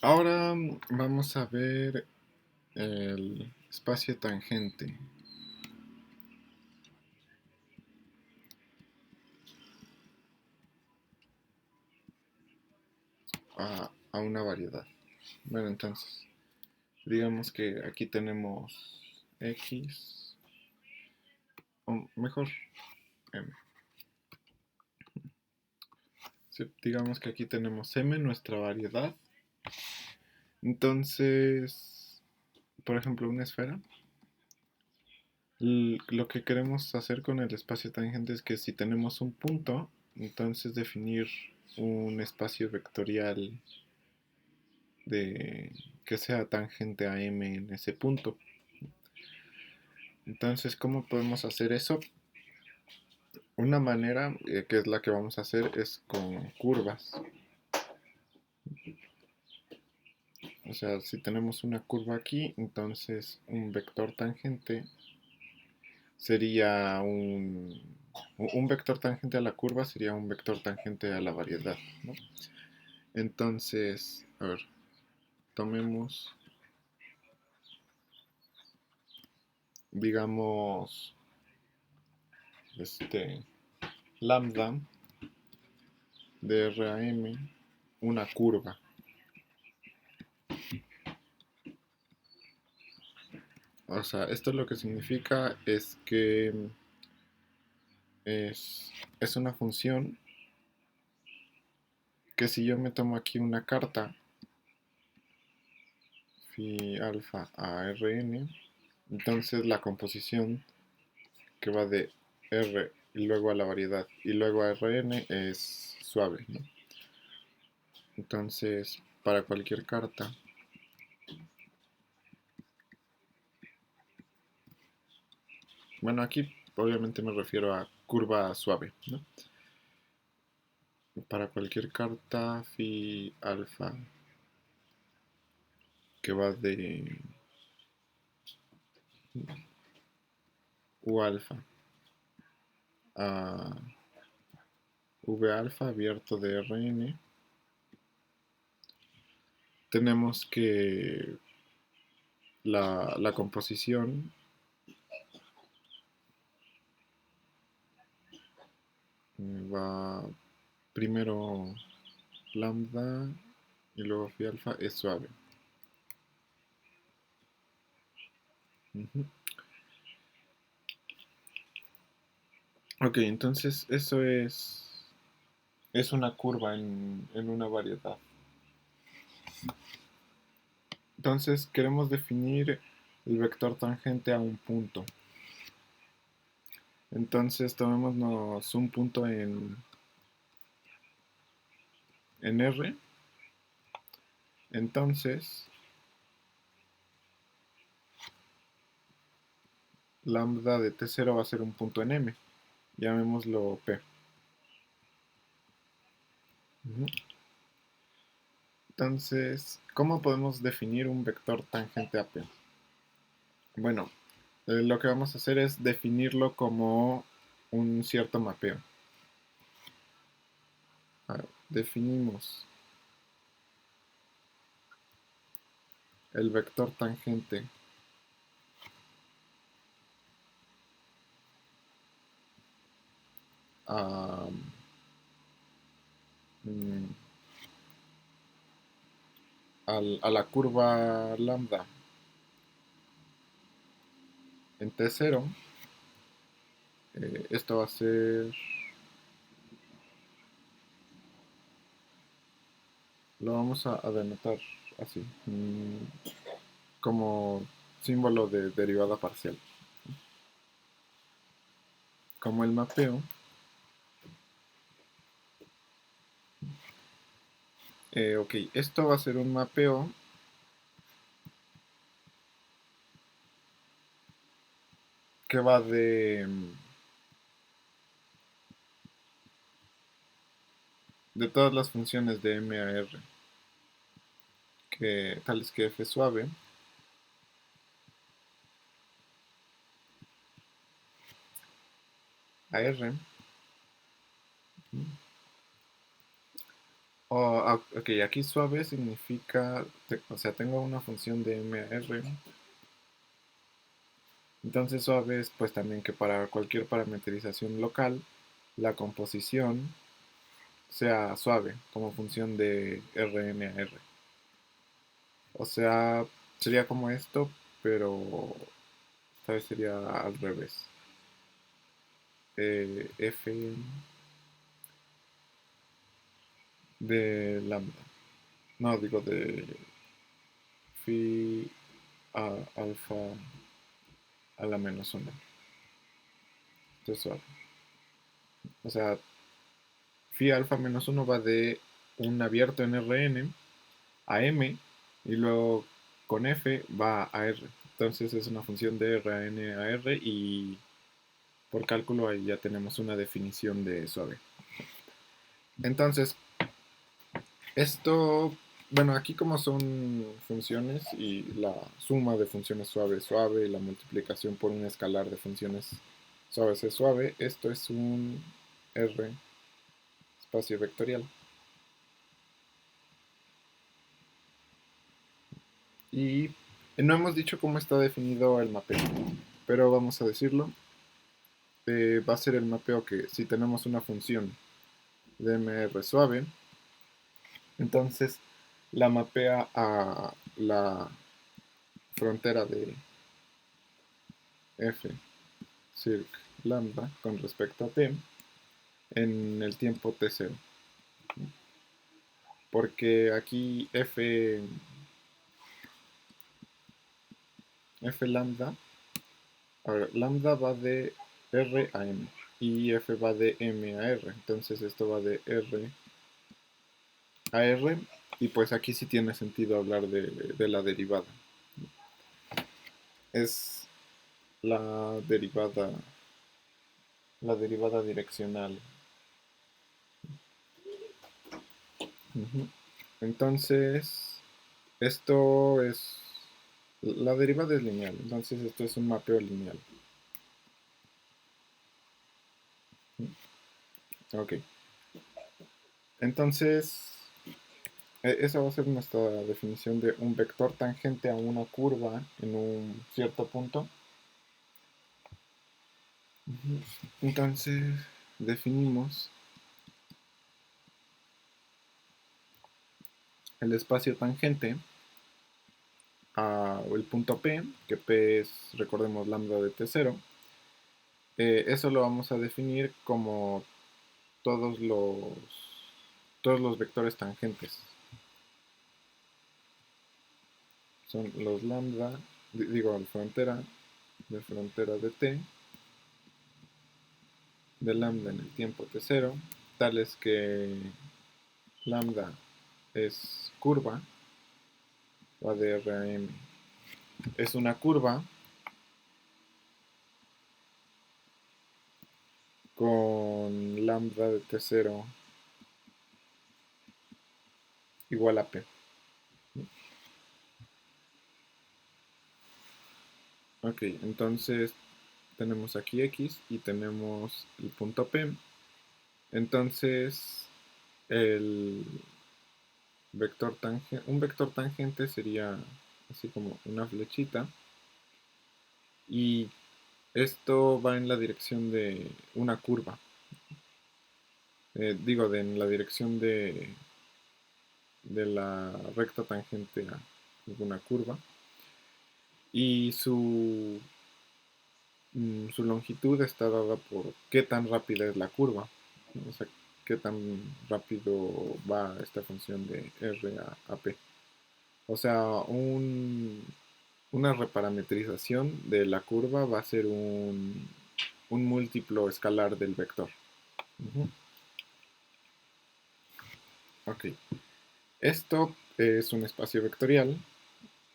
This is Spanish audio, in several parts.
Ahora vamos a ver el espacio tangente a una variedad. Bueno, entonces, digamos que aquí tenemos X, o mejor M. Sí, digamos que aquí tenemos M, nuestra variedad. Entonces, por ejemplo, una esfera. Lo que queremos hacer con el espacio tangente es que si tenemos un punto, entonces definir un espacio vectorial de que sea tangente a M en ese punto. Entonces, ¿cómo podemos hacer eso? Una manera, que es la que vamos a hacer, es con curvas. O sea, si tenemos una curva aquí, entonces un vector tangente sería un vector tangente a la curva sería un vector tangente a la variedad, ¿no? Entonces, a ver, tomemos, digamos, lambda de R a M, una curva. O sea, esto lo que significa es que es una función que si yo me tomo aquí una carta, phi alfa a Rn, entonces la composición que va de R y luego a la variedad y luego a Rn es suave, ¿no? Entonces, para cualquier carta, bueno, aquí obviamente me refiero a curva suave, ¿no? Para cualquier carta phi alfa que va de U alfa a V alfa abierto de Rn, tenemos que la composición va primero lambda y luego phi alfa es suave. Ok, entonces eso es una curva en una variedad. Entonces queremos definir el vector tangente a un punto. Entonces tomémonos un punto en R. Entonces lambda de T0 va a ser un punto en M. Llamémoslo P. Entonces, ¿cómo podemos definir un vector tangente a P? Bueno, lo que vamos a hacer es definirlo como un cierto mapeo. Definimos el vector tangente a, mm, a la curva lambda en T0. Esto va a ser, lo vamos a denotar así, como símbolo de derivada parcial. Como el mapeo, ok, esto va a ser un mapeo que va de todas las funciones de M a R, tales que F suave a R, Ok, aquí suave significa, o sea, tengo una función de MR. Entonces suave es pues también que para cualquier parametrización local, la composición sea suave como función de Rn a R. O sea, sería como esto, pero esta vez sería al revés. F de lambda. No, digo de phi a alfa a la menos 1. Esto es suave. O sea, phi alfa menos 1 va de un abierto en Rn a m y luego con f va a r. Entonces es una función de Rn a r y por cálculo ahí ya tenemos una definición de suave. Entonces, esto, bueno, aquí como son funciones y la suma de funciones suave es suave y la multiplicación por un escalar de funciones suaves es suave, esto es un R espacio vectorial. Y no hemos dicho cómo está definido el mapeo, pero vamos a decirlo. Va a ser el mapeo que si tenemos una función de MR suave, entonces la mapea a la frontera de f circ lambda con respecto a t en el tiempo t0. Porque aquí f lambda, a ver, lambda va de r a m y f va de m a r. Entonces esto va de r a r y pues aquí sí tiene sentido hablar de la derivada. Es la derivada direccional. Ujú. Entonces, esto es, la derivada es lineal, entonces esto es un mapeo lineal. Ok, entonces, esa va a ser nuestra definición de un vector tangente a una curva en un cierto punto. Ujú. Entonces, definimos el espacio tangente a el punto P, que P es, recordemos, lambda de T0. Eso lo vamos a definir como todos los, todos los vectores tangentes. Son los lambda, digo, de frontera de T, de lambda en el tiempo T0, tales que lambda es curva, va de R a M. Es una curva con lambda de T0 igual a P. Ok, entonces tenemos aquí X y tenemos el punto P. Entonces, el un vector tangente sería así como una flechita y esto va en la dirección de una curva. En la dirección de la recta tangente a alguna curva y su longitud está dada por qué tan rápida es la curva, ¿no? O sea, qué tan rápido va esta función de R a P. O sea, una reparametrización de la curva va a ser un múltiplo escalar del vector. Ujú. Ok. Esto es un espacio vectorial,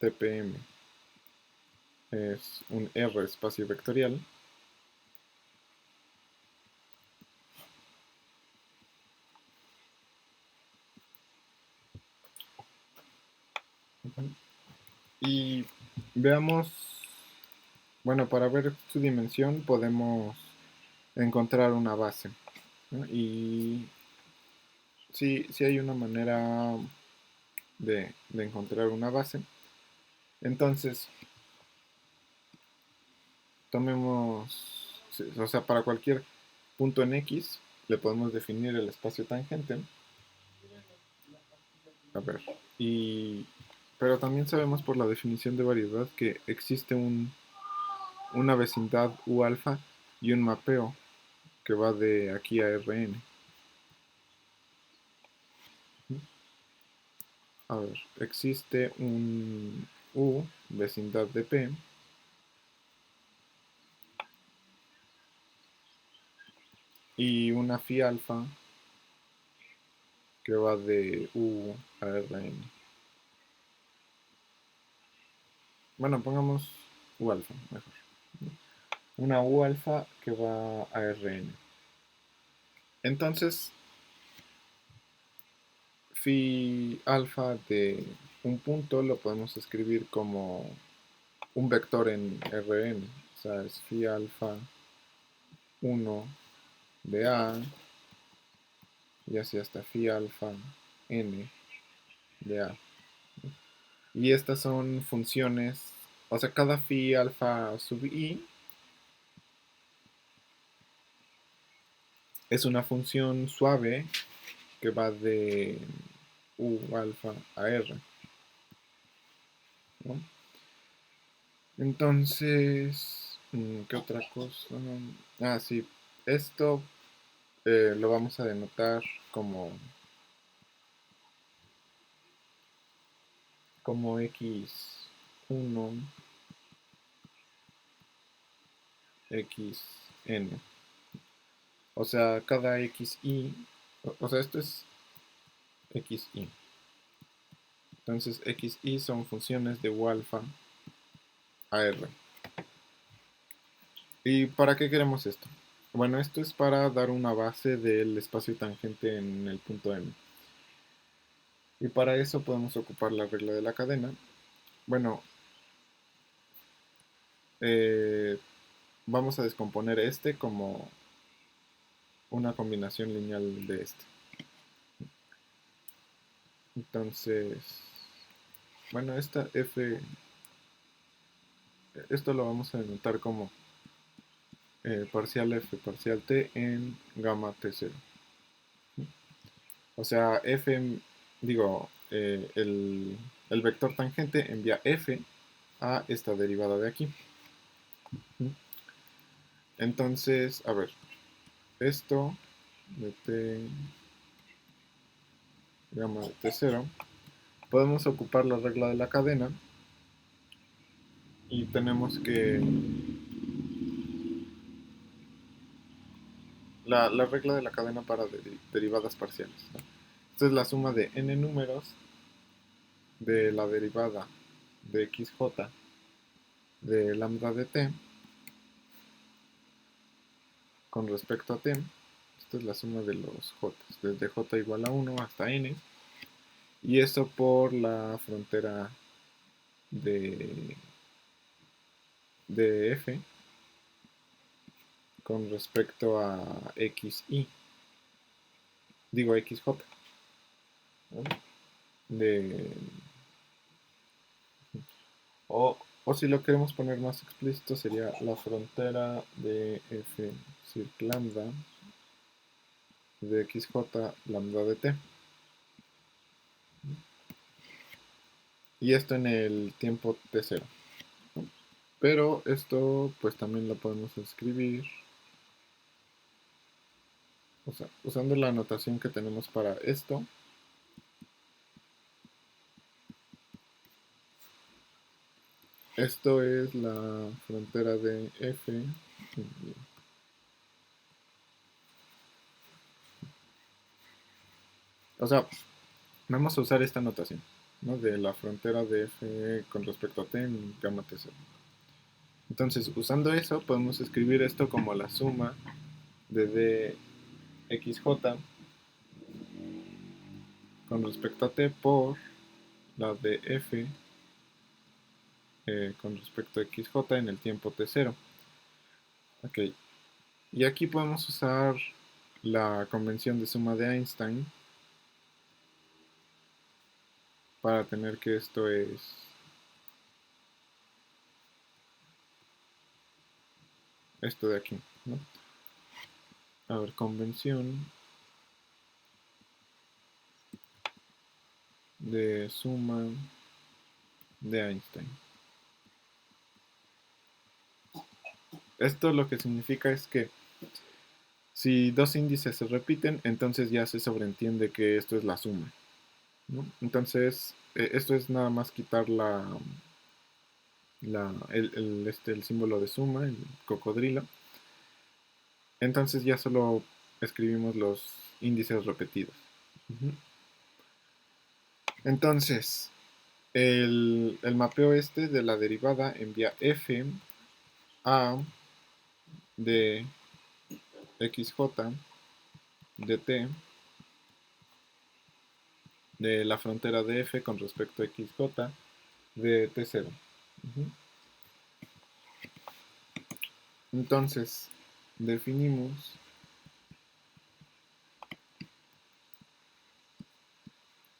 TPM es un R espacio vectorial. Y veamos, bueno, para ver su dimensión podemos encontrar una base, ¿no? Y sí hay una manera de encontrar una base. Entonces, tomemos, sí, o sea, para cualquier punto en X, le podemos definir el espacio tangente. A ver, y, pero también sabemos por la definición de variedad que existe una vecindad U alfa y un mapeo que va de aquí a Rn. A ver, existe un U, vecindad de P, y una phi alfa que va de U a Rn. Bueno, pongamos U alfa, mejor. Una U alfa que va a Rn. Entonces, phi alfa de un punto lo podemos escribir como un vector en Rn. O sea, es phi alfa 1 de A y así hasta phi alfa n de A. Y estas son funciones, o sea, cada phi alfa sub i es una función suave que va de u alfa a r, ¿no? Entonces, ¿qué otra cosa? Sí, esto lo vamos a denotar como, como x1, xn. O sea, cada xi, o sea, esto es xi. Entonces, xi son funciones de u alfa a r. ¿Y para qué queremos esto? Bueno, esto es para dar una base del espacio tangente en el punto M. Y para eso podemos ocupar la regla de la cadena. Bueno, eh, vamos a descomponer este como una combinación lineal de este. Entonces, bueno, esta f, esto lo vamos a denotar como parcial f parcial t en gamma t0. O sea, digo, el vector tangente envía f a esta derivada de aquí. Entonces, a ver, esto de t gamma de t0, podemos ocupar la regla de la cadena y tenemos que la regla de la cadena para derivadas parciales, ¿no? Esta es la suma de n números de la derivada de xj de lambda de t con respecto a t. Esta es la suma de los j, desde j igual a 1 hasta n. Y esto por la frontera de, de f con respecto a xi, digo xj, ¿no? de, o si lo queremos poner más explícito sería la frontera de f circ lambda de xj lambda de t. Y esto en el tiempo t0. Pero esto pues también lo podemos escribir, o sea, usando la notación que tenemos para esto. Esto es la frontera de f. O sea, vamos a usar esta notación, ¿no? De la frontera de f con respecto a t en gamma t0. Entonces, usando eso, podemos escribir esto como la suma de dxj con respecto a t por la de f con respecto a xj en el tiempo t0. Ok, y aquí podemos usar la convención de suma de Einstein para tener que esto es esto de aquí, ¿no? A ver, convención de suma de Einstein. Esto lo que significa es que si dos índices se repiten, entonces ya se sobreentiende que esto es la suma, ¿no? Entonces, esto es nada más quitar el símbolo de suma, el cocodrilo. Entonces ya solo escribimos los índices repetidos. Entonces, el mapeo este de la derivada envía f a de xj de t de la frontera de f con respecto a xj de t0. Entonces, definimos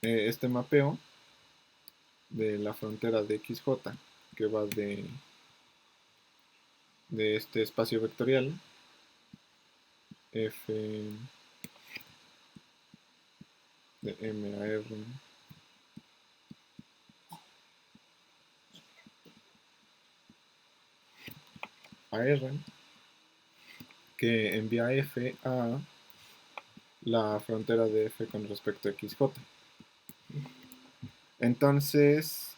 este mapeo de la frontera de xj que va de este espacio vectorial f de m a r que envía f a la frontera de f con respecto a xj. Entonces,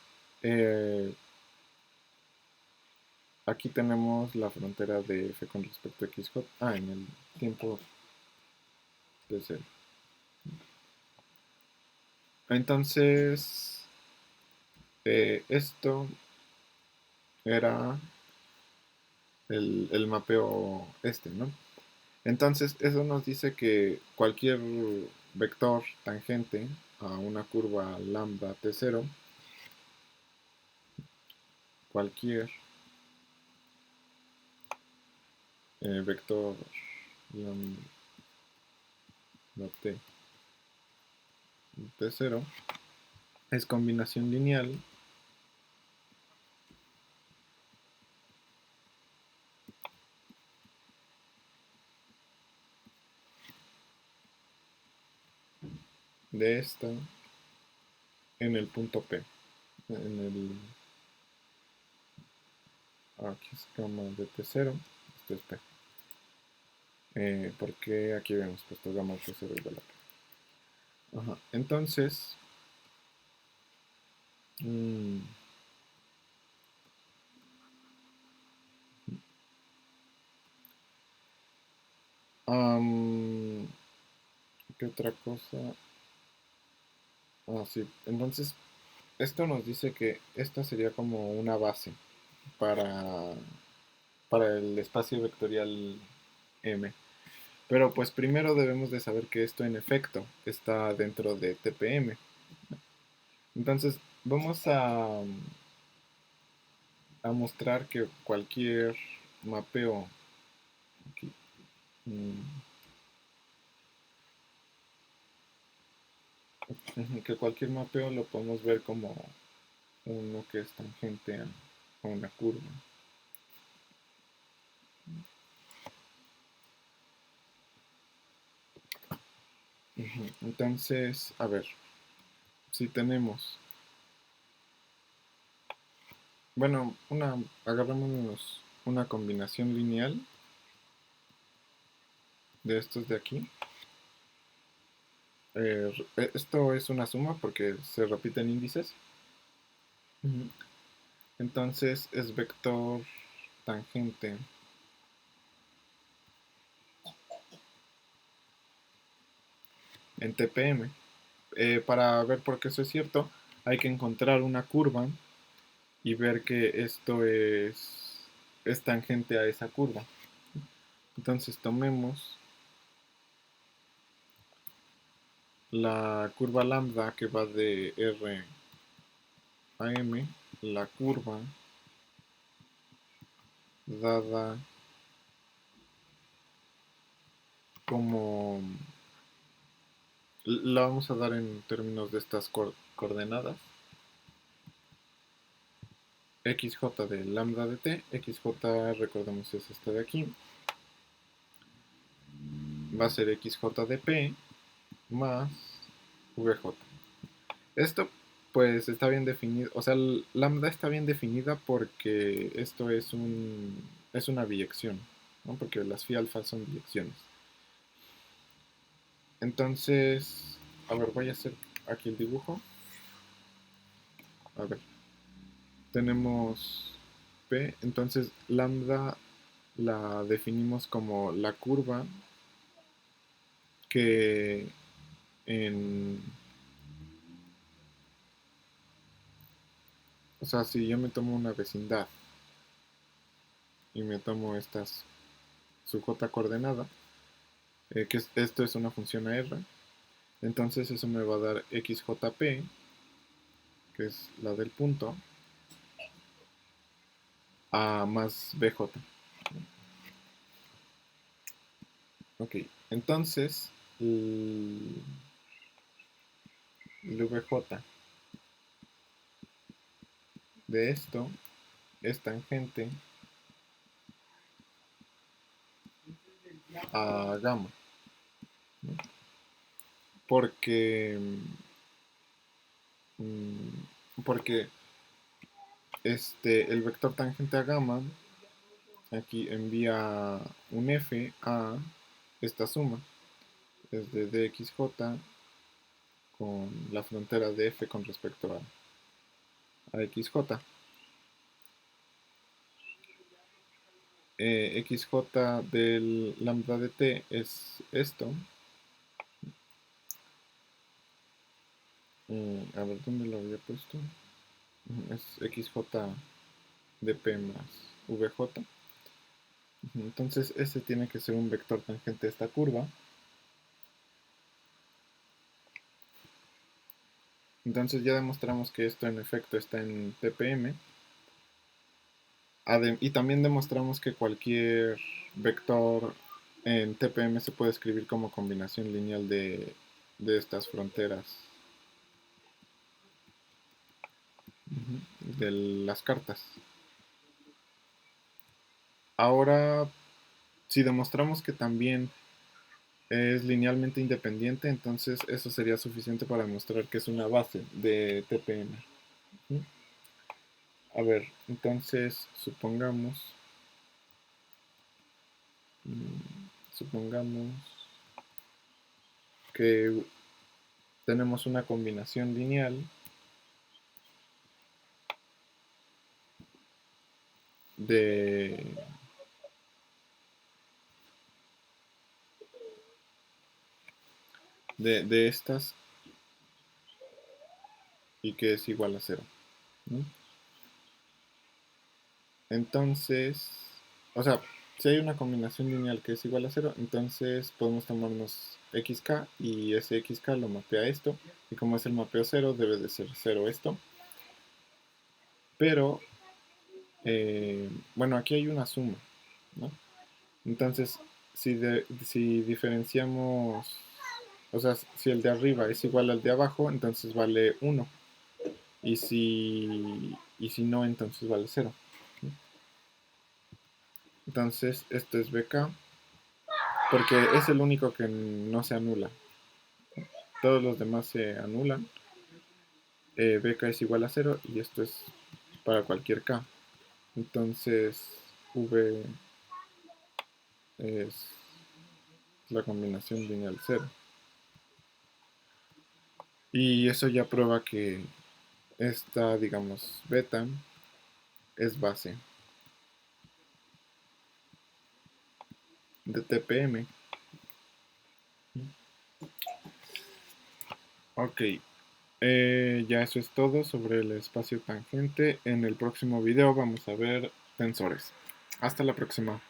aquí tenemos la frontera de f con respecto a xj. En el tiempo de 0. Entonces, esto era el mapeo este, ¿no? Entonces, eso nos dice que cualquier vector tangente a una curva lambda t0, cualquier vector lambda t0 es combinación lineal de esta en el punto P, en el aquí es gamma de t0, esto es P. Porque aquí habíamos puesto gamma de t0 igual a P. Ajá. Entonces, ¿qué otra cosa? Sí. Entonces, esto nos dice que esta sería como una base para, para el espacio vectorial M. Pero pues primero debemos de saber que esto en efecto está dentro de TPM. Entonces, vamos a mostrar que cualquier mapeo aquí, que cualquier mapeo lo podemos ver como uno que es tangente a una curva. Entonces, a ver, si tenemos, bueno, agarramos una combinación lineal de estos de aquí. Esto es una suma porque se repiten índices. Entonces es vector tangente en TPM. Para ver por qué eso es cierto, hay que encontrar una curva y ver que esto es tangente a esa curva. Entonces tomemos la curva lambda que va de R a M, la curva dada como la vamos a dar en términos de estas coordenadas. xj de lambda de t, xj recordemos es esta de aquí, va a ser xj de p más vj. Esto pues está bien definido, o sea, el lambda está bien definida porque esto es una biyección, ¿no? Porque las phi alfa son biyecciones. Entonces, a ver, voy a hacer aquí el dibujo. A ver, tenemos P, entonces lambda la definimos como la curva que en... O sea, si yo me tomo una vecindad y me tomo su j coordenada, esto es una función a r, entonces eso me va a dar xjp, que es la del punto, a más bj. Ok, entonces el vj de esto es tangente a gamma, ¿no? Porque porque el vector tangente a gamma aquí envía un f a esta suma, es de dxj con la frontera de f con respecto a xj. Xj del lambda de t es esto. A ver, ¿dónde lo había puesto? Es xj de p más vj. Entonces ese tiene que ser un vector tangente a esta curva. Entonces ya demostramos que esto en efecto está en TPM. Y también demostramos que cualquier vector en TPM se puede escribir como combinación lineal de estas fronteras de las cartas. Ahora, si demostramos que también es linealmente independiente, entonces eso sería suficiente para demostrar que es una base de TPM. A ver, entonces supongamos que tenemos una combinación lineal de estas y que es igual a 0, ¿no? Entonces, o sea, si hay una combinación lineal que es igual a 0, entonces podemos tomarnos xk y ese xk lo mapea a esto, y como es el mapeo 0, debe de ser 0 esto. Pero, bueno, aquí hay una suma, ¿no? Entonces, si diferenciamos, o sea, si el de arriba es igual al de abajo, entonces vale 1. Y si no, entonces vale 0. Entonces, esto es BK, porque es el único que no se anula. Todos los demás se anulan. BK es igual a 0 y esto es para cualquier K. Entonces, V es la combinación lineal 0. Y eso ya prueba que esta, digamos, beta es base de TPM. Ok, ya eso es todo sobre el espacio tangente. En el próximo video vamos a ver tensores. Hasta la próxima.